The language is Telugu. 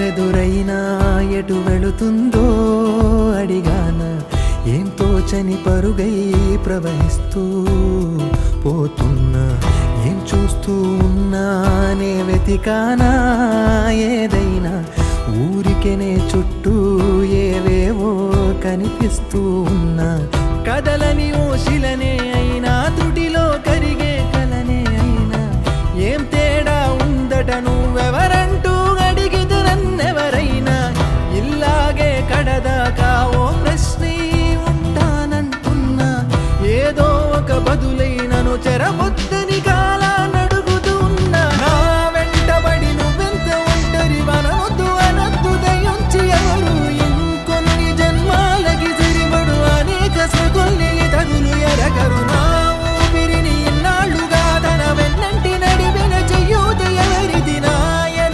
దారెదురైనా ఎటు వెళుతుందో అడిగాన, ఏం తోచని పరుగై ప్రవహిస్తూ పోతున్నా. ఏం చూస్తూ ఉన్నానే వెతికానా ఏదైనా, ఊరికెనే చుట్టూ ఏవేవో కనిపిస్తూ ఉన్నా. కదలని ఓ శిలనే అయినా, తుడిలో కరిగే కలనే అయినా, ఏం తేడా ఉందట నువ్వెవరంటూ అడిగిదు నన్నెవరైనా. ఇల్లాగే కడదాకా ఓ ప్రశ్నే ఉంటానంటున్నా, ఏదో ఒక బదులై నన్ను చెరప